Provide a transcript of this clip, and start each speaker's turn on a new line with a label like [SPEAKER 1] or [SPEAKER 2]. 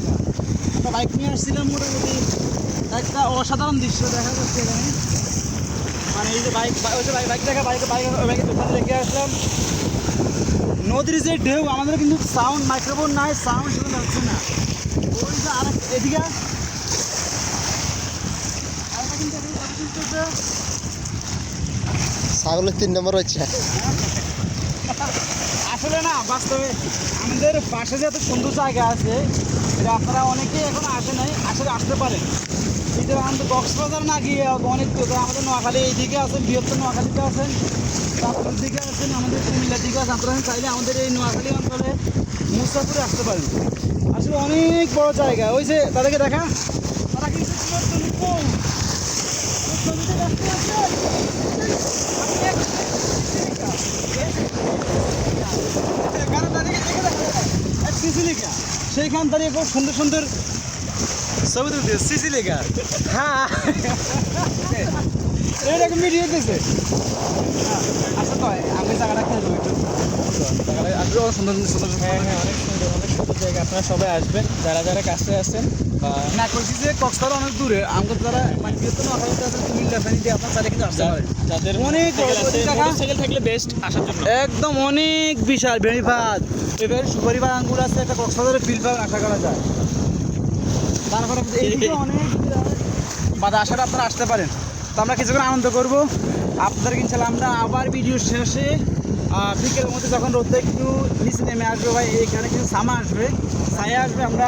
[SPEAKER 1] জায়গা। একটা বাইক নিয়ে আসছিলাম, মোটামুটি একটা অসাধারণ দৃশ্য দেখা যাচ্ছে এখানে। মানে এই যে বাইক দেখা বাইকের দোকানে রেখে আসলাম। নদীর যে ঢেউ, আমাদের কিন্তু সাউন্ড মাইক্রোফোন নাই, সাউন্ড শোনা যাচ্ছে না। ওই যে আরেক এদিকে আরেকটা কিন্তু
[SPEAKER 2] ছাগলের 3 নম্বর হচ্ছে।
[SPEAKER 1] আসলে না, বাস্তবে আমাদের পাশে যে এত সুন্দর জায়গা আছে, এটা আপনারা অনেকেই এখন আসে নাই, আসলে আসতে পারেন। এই যে আমাদের কক্সবাজার না গিয়ে অনেক দূর, আমাদের নোয়াখালী এইদিকে আছেন, বৃহত্তর নোয়াখালীতে আছেন, চাঁদপুরের দিকে আছেন, আমাদের কুমিল্লার দিকে আছেন। আপনারা চাইলে আমাদের এই নোয়াখালী অঞ্চলে মুসাফিরে আসতে পারেন। আসলে অনেক বড় জায়গা। ওই যে তাদেরকে দেখা, তারা কিন্তু সিসিলিকা, সেইখান দাঁড়িয়ে খুব সুন্দর সুন্দর ছবি তুলতে সিসিলিকা। হ্যাঁ, এরকম ভিডিও দিয়েছে। আচ্ছা, তো আমি জায়গাটা খেয়ে দেবো একটু। জায়গাটা আসলে সুন্দর সুন্দর।
[SPEAKER 3] হ্যাঁ হ্যাঁ, অনেক সুন্দর জায়গা। আপনারা সবাই আসবেন, যারা যারা কাছে আসছেন বা
[SPEAKER 1] না, করছি যে কক্সবাজার অনেক দূরে, আমাদের যারা মানে বৃহত্তর নোয়াখালীতে আছেন, কুমিল্লা ফেনীতে, আপনার চাইলে কিন্তু আসতে পারেন।
[SPEAKER 3] যাদের
[SPEAKER 1] অনেক
[SPEAKER 3] মোটরসাইকেল থাকলে বেস্ট আসার জন্য।
[SPEAKER 1] একদম অনেক বিশাল বেড়িবাঁধ, এবার সুপারি বাগানগুলো আছে, একটা কক্সবাজারের ফিল পাবেন, আশা করা যায়। তারপরে এইদিকে অনেক বাধা আসাটা আপনারা আসতে পারেন। তো আমরা কিছুক্ষণ আনন্দ করবো আপনাদের। ইনশাল্লাহ আমরা আবার ভিডিও শেষে বিকেলের মধ্যে যখন রোদটা একটু নিচে নেমে আসবে, ভাই এখানে কিছু সামা আসবে, ছায়া আসবে, আমরা